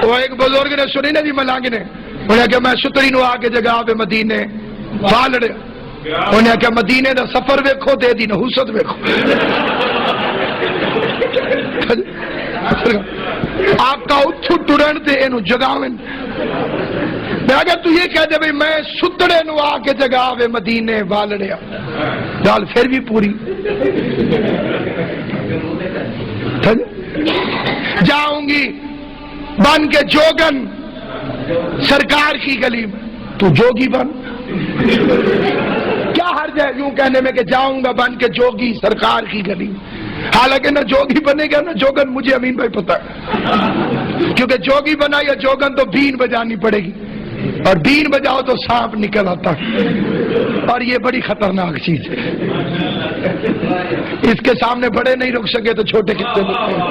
وہ ایک بزرگ نے سنی نا جی ملانگ نے, انہیں کہا میں ستڑی نو آ کے جگہ وے مدینے والڑیا. انہیں کہا مدینے دا سفر ویکھو دے دی نحوست ویکھو. آپ کا اتھو ٹرن تے اینو جگاویں. اگر تو یہ کہہ دے بھئی میں ستڑے نو آ کے جگاوے مدینے والڑیا, گال پھر بھی پوری. جاؤں گی بن کے جوگن سرکار کی گلی میں, تو جوگی بن. کیا حرج ہے یوں کہنے میں کہ جاؤں گا بن کے جوگی سرکار کی گلی میں؟ حالانکہ نہ جوگی بنے گا نہ جوگن. مجھے امین بھائی پتہ ہے, کیونکہ جوگی بنا یا جوگن تو بین بجانی پڑے گی, اور بین بجاؤ تو سانپ نکل آتا ہے, اور یہ بڑی خطرناک چیز ہے. اس کے سامنے بڑے نہیں رک سکے تو چھوٹے کتنے رکتے ہیں.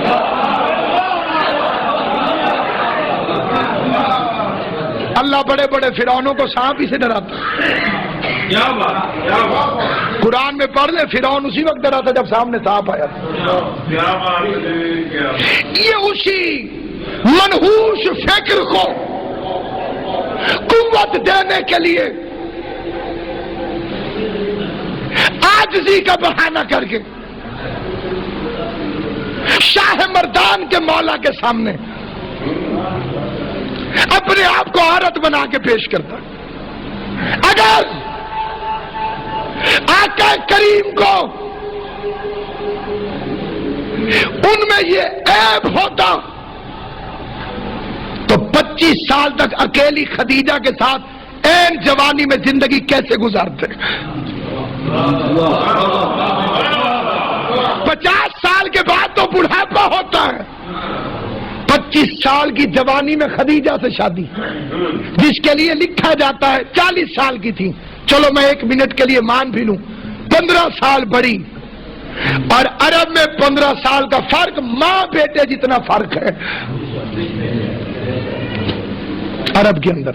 اللہ بڑے بڑے فرعونوں کو سانپ ہی سے ڈراتا. قرآن میں پڑھ لے, فرعون اسی وقت ڈرا تھا جب سامنے سانپ آیا تھا. یہ اسی منحوس فکر کو قوت دینے کے لیے عاجزی کا بہانہ کر کے شاہ مردان کے مولا کے سامنے اپنے آپ کو عورت بنا کے پیش کرتا. اگر آقا کریم کو ان میں یہ عیب ہوتا تو 25 سال تک اکیلی خدیجہ کے ساتھ این جوانی میں زندگی کیسے گزارتے؟ 50 سال کے بعد تو بڑھاپا ہوتا ہے. 25 سال کی جوانی میں خدیجہ سے شادی, جس کے لیے لکھا جاتا ہے 40 سال کی تھی. چلو میں 1 منٹ کے لیے مان بھی لوں, 15 سال بڑی. اور عرب میں 15 سال کا فرق ماں بیٹے جتنا فرق ہے عرب کے اندر.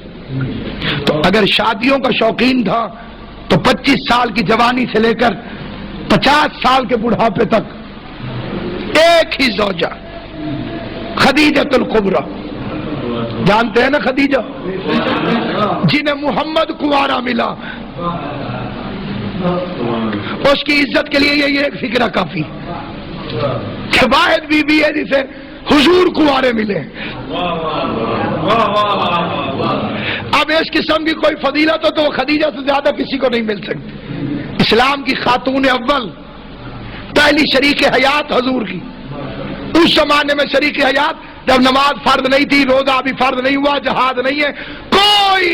تو اگر شادیوں کا شوقین تھا تو 25 سال کی جوانی سے لے کر 50 سال کے بڑھاپے تک ایک ہی زوجہ خدیجۃ الکبریٰ. جانتے ہیں نا خدیجہ, جنہیں محمد کنوارا ملا, اس کی عزت کے لیے یہ ایک فکرہ کافی کہ واحد بی بی ہے جسے حضور کنوارے ملے. اب اس قسم کی کوئی فضیلت ہو تو خدیجہ سے زیادہ کسی کو نہیں مل سکتی. اسلام کی خاتون اول, پہلی شریک حیات حضور کی. اس زمانے میں شریک حیات جب نماز فرض نہیں تھی, روزہ ابھی فرض نہیں ہوا, جہاد نہیں ہے, کوئی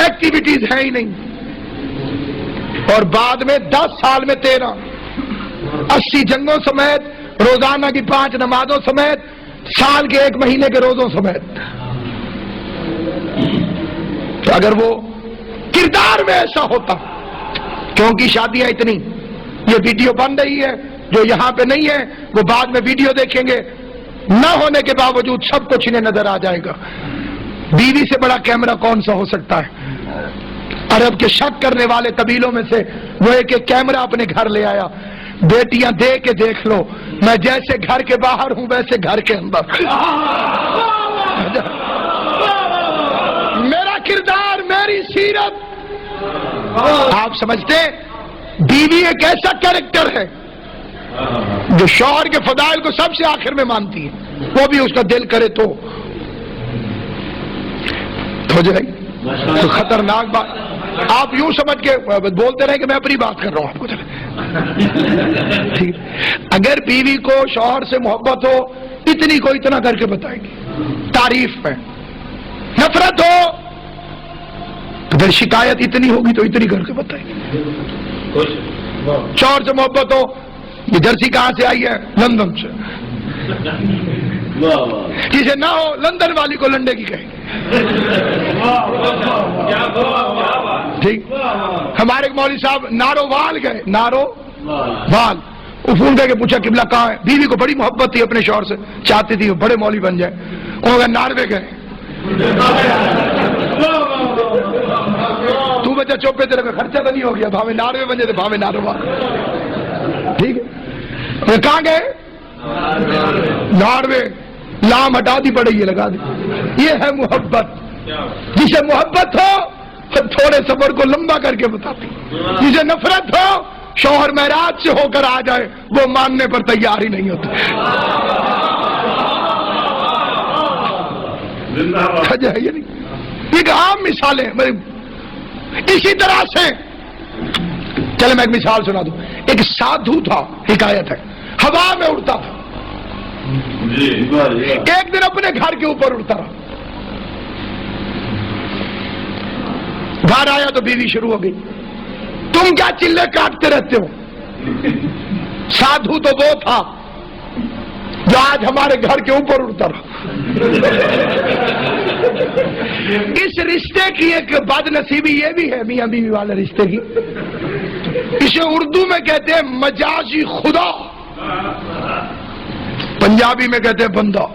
ایکٹیویٹیز ہے ہی نہیں. اور بعد میں 10 سال میں 13, 80 جنگوں سمیت, روزانہ کی 5 نمازوں سمیت, سال کے 1 مہینے کے روزوں سمیت. تو اگر وہ کردار میں ایسا ہوتا کیونکہ شادیاں اتنی، یہ ویڈیو بن رہی ہے، جو یہاں پہ نہیں ہے وہ بعد میں ویڈیو دیکھیں گے، نہ ہونے کے باوجود سب کچھ انہیں نظر آ جائے گا۔ بیوی سے بڑا کیمرہ کون سا ہو سکتا ہے؟ عرب کے شک کرنے والے قبیلوں میں سے وہ ایک کیمرہ اپنے گھر لے آیا۔ بیٹیاں دے کے دیکھ لو، میں جیسے گھر کے باہر ہوں ویسے گھر کے اندر، میرا کردار، میری سیرت۔ آپ سمجھتے بیوی ایک ایسا کیریکٹر ہے جو شوہر کے فضائل کو سب سے آخر میں مانتی ہے، وہ بھی اس کا دل کرے تو ہو جائے گی۔ تو خطرناک بات، آپ یوں سمجھ کے بولتے رہے کہ میں اپنی بات کر رہا ہوں، آپ کو ٹھیک۔ اگر بیوی کو شوہر سے محبت ہو، اتنی کو اتنا کر کے بتائے گی تعریف میں، نفرت ہو اگر شکایت اتنی ہوگی تو اتنی کر کے بتائے گی۔ شوہر سے محبت ہو، یہ جرسی کہاں سے آئی ہے؟ لندن سے، جسے نہ ہو لندن والی کو لنڈے کی کہیں گے، ٹھیک۔ ہمارے مولوی صاحب نارووال گئے، نارووال، وہ فون کر کے پوچھا قبلہ کہاں ہے؟ بیوی کو بڑی محبت تھی اپنے شوہر سے، چاہتی تھی وہ بڑے مولوی بن جائے، انہوں نے ناروے گئے۔ تو بچہ چوپے تیرے کا خرچہ تو نہیں ہو گیا، بھاوے ناروے بن جائے، بھاوے نارووال، ٹھیک ہے۔ کہاں گئے؟ ناروے، لام ہٹا دی پڑے، یہ لگا دی۔ یہ ہے محبت، جسے محبت ہو تھوڑے صبر کو لمبا کر کے بتاتی، جسے نفرت ہو شوہر معراج سے ہو کر آ جائے وہ ماننے پر تیار ہی نہیں ہوتا۔ یہ ایک عام مثالیں، اسی طرح سے چلے میں ایک مثال سنا دوں۔ ایک سادھو تھا، حکایت ہے، ہوا میں اڑتا تھا، ایک دن اپنے گھر کے اوپر اڑتا رہا، گھر آیا تو بیوی شروع ہو گئی، تم کیا چلے کاٹتے رہتے ہو؟ سادھو تو وہ تھا جو آج ہمارے گھر کے اوپر اڑتا رہا۔ اس رشتے کی ایک بد نصیبی یہ بھی ہے، میاں بیوی والے رشتے کی، اسے اردو میں کہتے ہیں مجازی خدا، پنجابی میں کہتے ہیں بندہ۔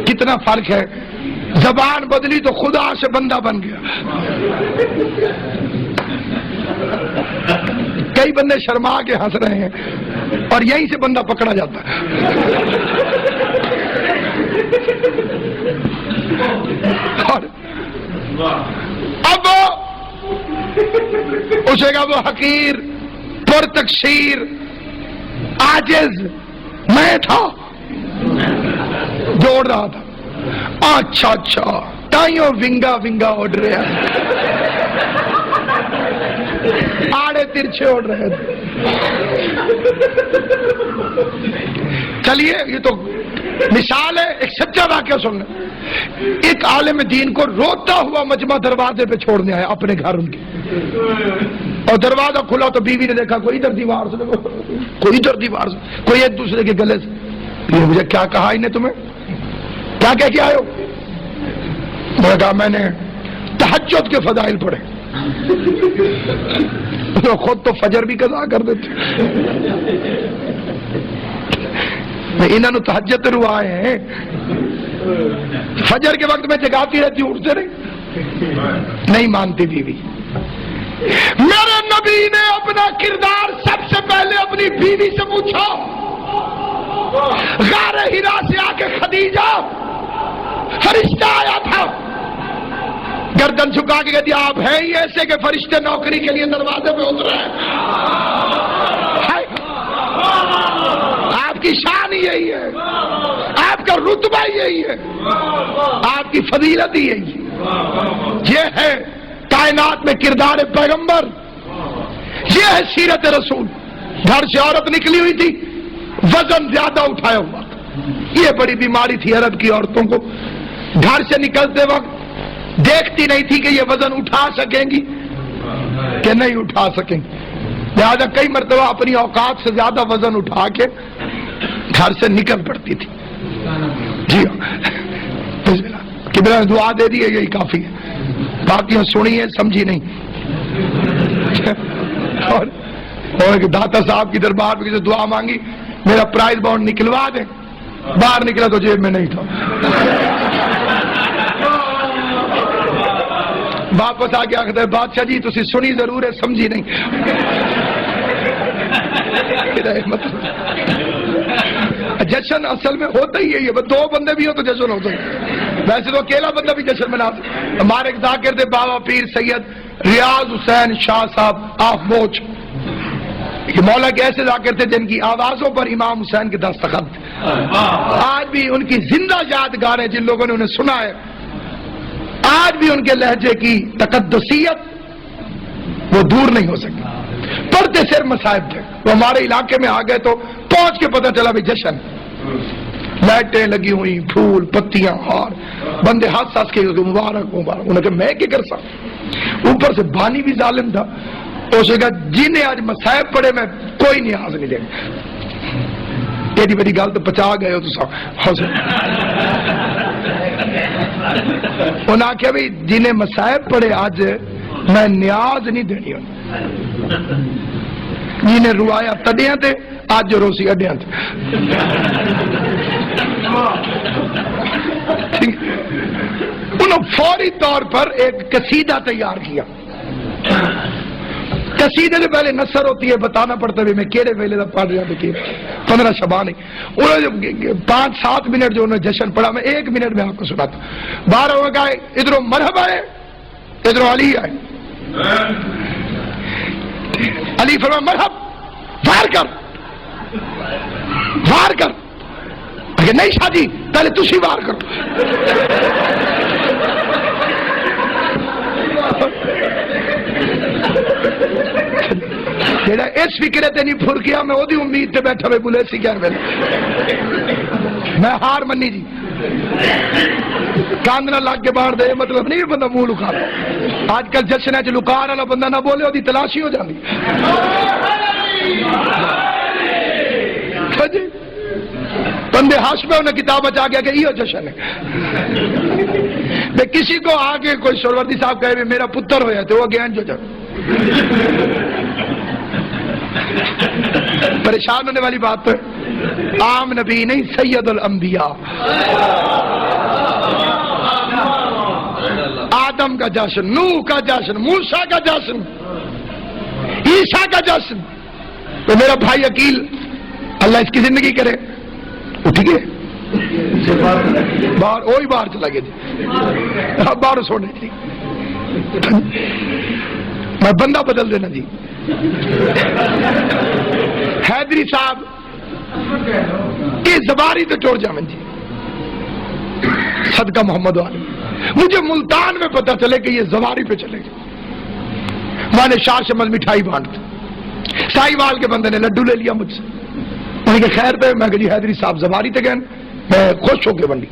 کتنا فرق ہے، زبان بدلی تو خدا سے بندہ بن گیا۔ کئی بندے شرما کے ہنس رہے ہیں اور یہیں سے بندہ پکڑا جاتا ہے۔ اب اسے کہا وہ حقیر، پر تقصیر، عاجز میں تھا جوڑ رہا تھا۔ اچھا اچھا، تائیوں ونگا ونگا اڑ رہا، آڑے ترچھے اڑ رہے تھے۔ چلیے یہ تو مثال ہے، ایک سچا واقعہ سننا۔ ایک عالم دین کو روتا ہوا مجمع دروازے پہ چھوڑنے آیا اپنے گھر ان کے، اور دروازہ کھلا تو بیوی نے دیکھا کوئی ادھر دیوار سے، کوئی ادھر دیوار سے، کوئی ایک دوسرے کے گلے سے۔ یہ مجھے کیا کہا انہیں، تمہیں کیا کہہ کے آئے ہو؟ میں نے کہا میں نے تہجد کے فضائل پڑھے۔ تو خود تو فجر بھی قضا کر دیتے، انہوں نے تہجد رو آئے ہیں، فجر کے وقت میں جگاتی رہتی، اٹھتے نہیں مانتی بیوی۔ میرے نبی نے اپنا کردار سب سے پہلے اپنی بیوی سے پوچھا، غار ہرا سے آ کے خدیجہ فرشتہ آیا تھا، گردن جھکا کے کہتی آپ ہیں ہی ایسے کہ فرشتے نوکری کے لیے دروازے پہ اترے ہیں، آپ کی شان یہی ہے، آپ کا رتبہ یہی ہے، آپ کی فضیلت ہی یہی ہے۔ یہ ہے کائنات میں کردار پیغمبر، یہ ہے سیرت رسول۔ گھر سے عورت نکلی ہوئی تھی، وزن زیادہ اٹھایا ہوا، یہ بڑی بیماری تھی عرب کی عورتوں کو، گھر سے نکلتے وقت دیکھتی نہیں تھی کہ یہ وزن اٹھا سکیں گی کہ نہیں اٹھا سکیں گی، لہذا کئی مرتبہ اپنی اوقات سے زیادہ وزن اٹھا کے گھر سے نکل پڑتی تھی۔ جی ہاں، دعا دے دی ہے، یہی کافی ہے۔ باقیوں سنی ہے سمجھی نہیں. اور داتا صاحب کی دربار میں کسی دعا مانگی, میرا پرائز بانڈ نکلوا دیں. باہر نکلا تو جیب میں نہیں تھا. واپس آ کے آخر بادشاہ جی تسی سنی ضرور ہے سمجھی نہیں. جشن اصل میں ہوتا ہی ہے, یہ دو بندے بھی ہو تو جشن ہوتا ہی. ویسے تو اکیلا بندہ بھی جشن منا. ہمارے ایک ذاکر تھے بابا پیر سید ریاض حسین شاہ صاحب آف موچ. یہ مولا کے ایسے ذاکر تھے جن کی آوازوں پر امام حسین کے دستخط تھے. آج بھی ان کی زندہ یادگار ہے, جن لوگوں نے انہیں سنا ہے. آج بھی ان کے لہجے کی تقدسیت وہ دور نہیں ہو سکی. پڑھتے سر مصائب تھے. وہ ہمارے علاقے میں آ گئے تو پہنچ کے پتہ چلا بھی جشن, لائٹیں لگی ہوئی, پھول پتیاں, اور بندے ہاتھ ہاتھ کے مبارک مبارک. انہوں نے کہا میں کیا کر سکتا. اوپر سے بانی بھی ظالم تھا. اس نے کہا جنہیں آج مصائب پڑے میں کوئی نیاز نہیں دے گا. ایڈی بڑی گل تو پچا گئے ہو تو سب. انہوں نے آخیا بھی جنہیں مصائب پڑے آج میں نیاز نہیں دینی. جنہیں روایا تڈیاں تے آج جو روسی اڈیاں تے. انہوں فوری طور پر ایک قصیدہ تیار کیا. قصیدے سے پہلے نثر ہوتی ہے, بتانا پڑتا ہے میں کیڑے ویلے دا پڑھ رہا ہوں. 15 شبان. انہوں نے 5-7 منٹ جو انہوں نے جشن پڑھا, میں 1 منٹ میں آپ کو سناتا ہوں. باہر ہو گئے, ادھروں مرحبا ہے, ادھروں علی آئے. علی فرما مرحب, وار کر وار کر. اگر نہیں شاہ جی پہلے تسی وار کرو. جیڑا اس فکرے تے نہیں پھر گیا, میں وہ دی امید تے بیٹھا میں بولے سی کیا میں ہار منی جی. کاند نہ لگ کے باہر دے مطلب نہیں بندہ منہ لکا. آج کل جشن ہے لکار والا بندہ نہ بولے وہ تلاشی ہو جاتی. بندے ہاش میں انہیں کتاب بچا گیا کہ یہ جشن ہے. کسی کو آگے کوئی سروردی صاحب کہے میرا پتر ہویا تو وہ گیان جو جب پریشان ہونے والی بات ہے. عام نبی نہیں, سید الانبیاء. آدم کا جشن, نوح کا جشن, موسیٰ کا جشن, عیسیٰ کا جشن. تو میرا بھائی عقیل اللہ اس کی زندگی کرے اٹھ گئے باہر, وہی باہر چلا گیا جی. باہر سونے جی, میں بندہ بدل دینا جی. حیدری صاحب یہ زباری تو چوڑ جامن جی, صدقہ محمد والی. مجھے ملتان میں پتا چلے کہ یہ زواری پہ چلے گئے. میں نے شاہ شمل مٹھائی بانٹ, سائیوال کے بندے نے لڈو لے لیا مجھ سے. انہیں کہ خیر پہ میں کہ جی حیدری صاحب زواری تھے گئے, میں خوش ہو کے بنڈی.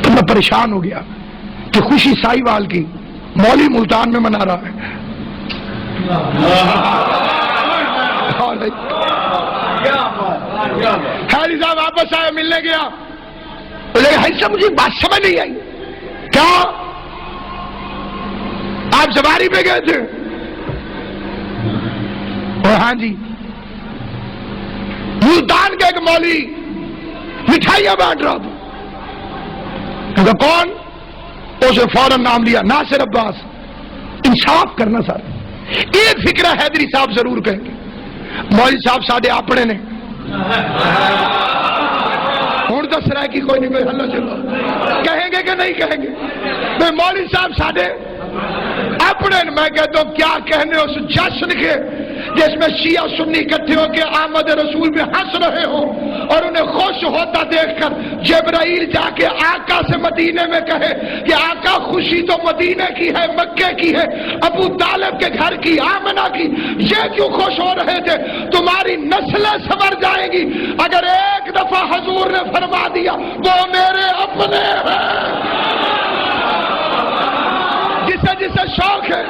تو میں پریشان ہو گیا کہ خوشی سائیوال کی مولی ملتان میں منا رہا ہے. حیدری صاحب واپس آئے, ملنے گیا. ایسا مجھے بات سمجھ نہیں آئی. کیا آپ زواری پہ گئے تھے؟ ہاں جی. ملتان کا ایک مولوی مٹھائیاں بانٹ رہا تھا. کون؟ اسے فوراً نام لیا, ناصر عباس. انصاف کرنا سر, ایک فکرہ حیدری صاحب ضرور کہیں گے. مولوی صاحب ساڈے اپنے نے ہوں دس رہا ہے کہ کوئی نہیں, کوئی ہلا چلو کہیں گے کہ نہیں کہیں گے. میں مولوی صاحب ساڈے اپنے, میں کہتا ہوں کیا کہنے اس جشن کے جس میں شیعہ سنی اکٹھے ہو کے آمد رسول میں ہنس رہے ہوں اور انہیں خوش ہوتا دیکھ کر جبرائیل جا کے آقا سے مدینے میں کہے کہ آقا خوشی تو مدینے کی ہے, مکے کی ہے, ابو طالب کے گھر کی, آمنہ کی, یہ کیوں خوش ہو رہے تھے؟ تمہاری نسلیں سنور جائیں گی. اگر ایک دفعہ حضور نے فرما دیا وہ میرے اپنے ہیں. جسے جسے شوق ہے